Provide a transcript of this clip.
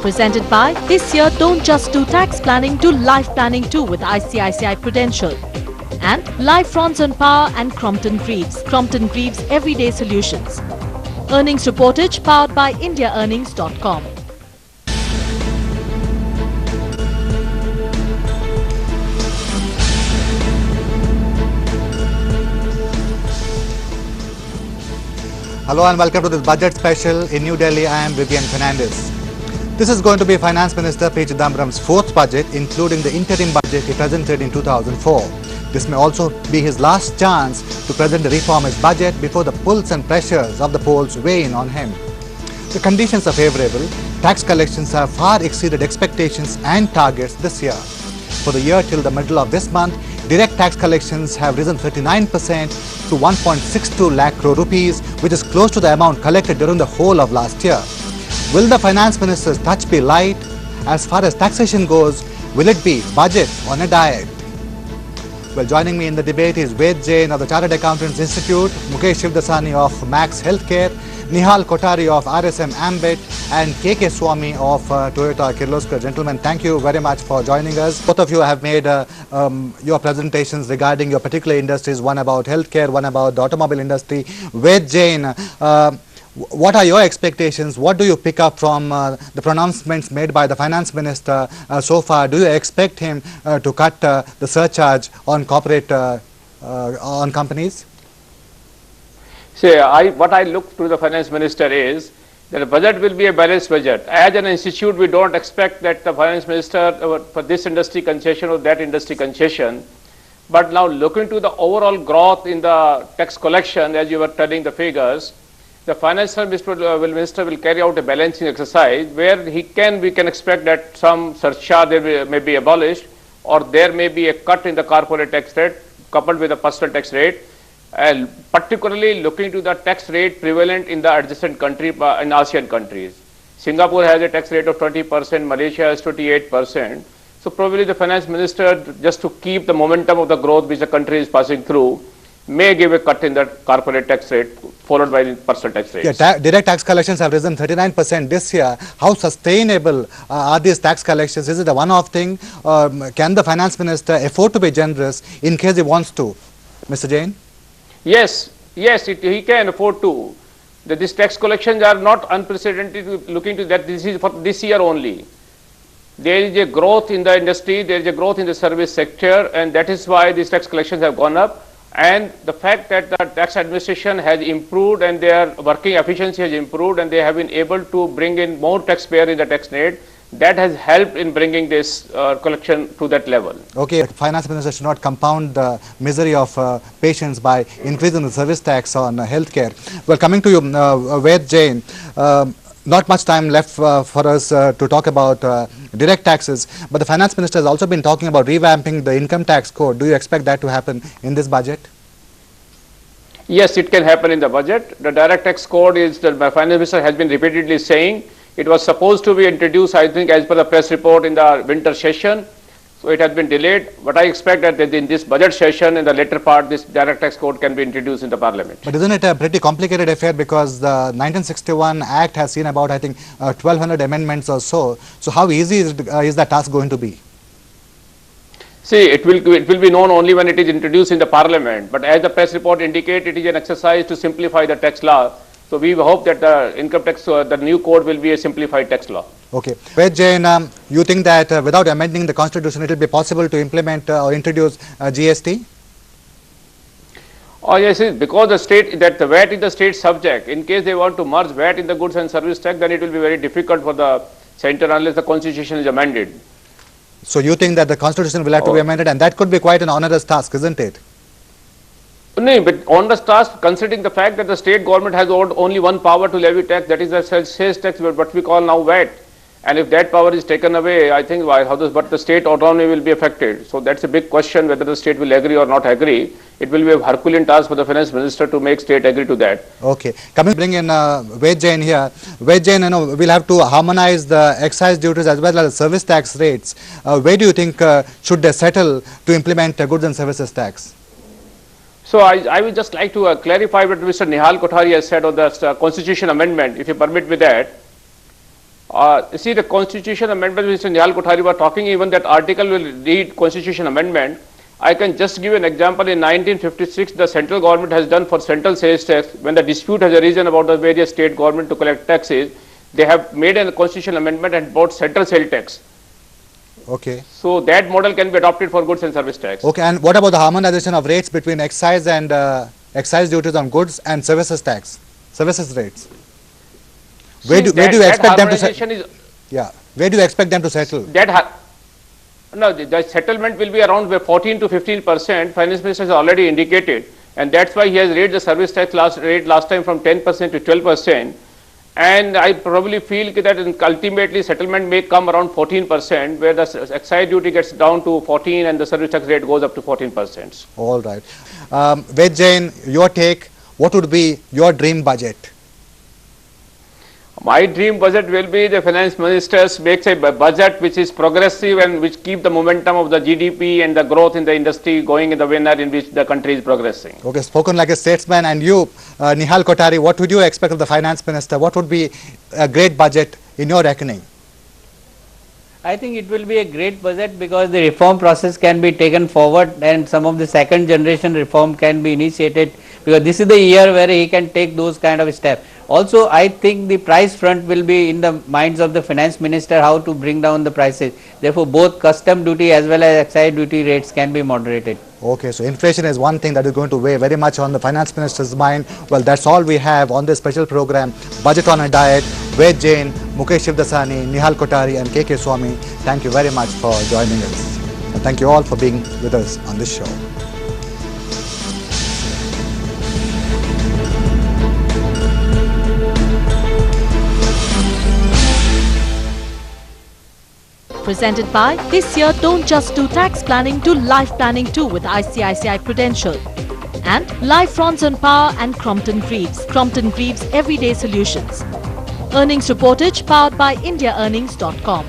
presented by This Year Don't Just Do Tax Planning, Do Life Planning too with ICICI Prudential. And Life Fronts on Power and Crompton Greaves. Crompton Greaves Everyday Solutions. Earnings Reportage powered by IndiaEarnings.com. Hello and welcome to this budget special in New Delhi. I am Vivian Fernandez. This is going to be Finance Minister P. Chidambaram's fourth budget, including the interim budget he presented in 2004. This may also be his last chance to present a reformist budget before the pulls and pressures of the polls weigh in on him. The conditions are favourable. Tax collections have far exceeded expectations and targets this year. For the year till the middle of this month, direct tax collections have risen 39% to 1.62 lakh crore rupees, which is close to the amount collected during the whole of last year. Will the Finance Minister's touch be light? As far as taxation goes, will it be budget on a diet? Well, joining me in the debate is Ved Jain of the Chartered Accountants Institute, Mukesh Shivdasani of Max Healthcare, Nihal Kothari of RSM Ambit, and KK Swami of Toyota Kirloskar. Gentlemen, thank you very much for joining us. Both of you have made your presentations regarding your particular industries, one about healthcare, one about the automobile industry. Ved Jain, what are your expectations? What do you pick up from the pronouncements made by the Finance Minister so far? Do you expect him to cut the surcharge on corporate on companies? See, what I look to the Finance Minister is that the budget will be a balanced budget. As an institute, we don't expect that the Finance Minister for this industry concession or that industry concession. But now looking to the overall growth in the tax collection, as you were telling the figures, the Finance Minister will carry out a balancing exercise where we can expect that some surcharge may be abolished, or there may be a cut in the corporate tax rate coupled with the personal tax rate. Particularly looking to the tax rate prevalent in the adjacent country in ASEAN countries. Singapore has a tax rate of 20%, Malaysia has 28%. So probably the Finance Minister, just to keep the momentum of the growth which the country is passing through, may give a cut in the corporate tax rate followed by the personal tax rates. Yeah, direct tax collections have risen 39% this year. How sustainable are these tax collections? Is it a one-off thing? Can the Finance Minister afford to be generous in case he wants to? Mr. Jain? Yes, he can afford to. These tax collections are not unprecedented. Looking to that, this is for this year only. There is a growth in the industry, there is a growth in the service sector, and that is why these tax collections have gone up. And the fact that the tax administration has improved and their working efficiency has improved and they have been able to bring in more taxpayer in the tax net, that has helped in bringing this collection to that level. Okay, Finance Minister should not compound the misery of patients by increasing the service tax on healthcare. Well, coming to you, Ved Jain, not much time left for us to talk about direct taxes, but the Finance Minister has also been talking about revamping the income tax code. Do you expect that to happen in this budget? Yes, it can happen in the budget. The direct tax code is, the Finance Minister has been repeatedly saying, it was supposed to be introduced, I think, as per the press report in the winter session. So it has been delayed. But I expect that in this budget session, in the later part, this direct tax code can be introduced in the Parliament. But isn't it a pretty complicated affair, because the 1961 Act has seen about, I think, 1200 amendments or so. So how easy is that task going to be? See, it will be known only when it is introduced in the Parliament. But as the press report indicates, it is an exercise to simplify the tax law. So we hope that the income tax, the new code will be a simplified tax law. Okay. Ved Jain, you think that without amending the constitution, it will be possible to implement or introduce GST? Oh yes, because the state, that the VAT is the state subject. In case they want to merge VAT in the goods and service tax, then it will be very difficult for the centre unless the constitution is amended. So you think that the constitution will have to be amended, and that could be quite an onerous task, isn't it? No, but on the task, considering the fact that the state government has only one power to levy tax, that is the sales tax, what we call now VAT. And if that power is taken away, I think but the state autonomy will be affected. So that's a big question whether the state will agree or not agree. It will be a Herculean task for the Finance Minister to make state agree to that. Okay. Bring in Ved Jain here. Ved Jain, we'll have to harmonize the excise duties as well as service tax rates. Where do you think should they settle to implement goods and services tax? So I would just like to clarify what Mr. Nihal Kothari has said on the constitution amendment, if you permit me that. See the constitution amendment Mr. Nihal Kothari was talking, even that article will read constitution amendment. I can just give an example. In 1956, the central government has done for central sales tax, when the dispute has arisen about the various state government to collect taxes, they have made a constitutional amendment and brought central sales tax. Okay. So that model can be adopted for goods and service tax. Okay, and what about the harmonization of rates between excise and excise duties on goods and services tax, services rates? Where do you expect them to settle? Yeah, where do you expect them to settle? No, the settlement will be around 14 to 15%. Finance Minister has already indicated, and that's why he has raised the service tax rate last time from 10% to 12%. And I probably feel that ultimately settlement may come around 14%, where the excise duty gets down to 14 and the service tax rate goes up to 14%. All right. Ved Jain, your take, what would be your dream budget? My dream budget will be the finance minister makes a budget which is progressive and which keep the momentum of the GDP and the growth in the industry going in the manner in which the country is progressing. Okay, spoken like a statesman. And you, Nihal Kothari, what would you expect of the finance minister? What would be a great budget in your reckoning? I think it will be a great budget because the reform process can be taken forward and some of the second generation reform can be initiated, because this is the year where he can take those kind of steps. Also, I think the price front will be in the minds of the finance minister, how to bring down the prices. Therefore, both custom duty as well as excise duty rates can be moderated. Okay, so inflation is one thing that is going to weigh very much on the finance minister's mind. Well, that's all we have on this special program, Budget on a Diet. Ved Jain, Mukesh Shivdasani, Nihal Kothari and KK Swami, thank you very much for joining us. And thank you all for being with us on this show. Presented by This Year Don't Just Do Tax Planning, Do Life Planning too with ICICI Prudential. And Life Fronts on Power and Crompton Greaves. Crompton Greaves Everyday Solutions. Earnings Reportage powered by IndiaEarnings.com.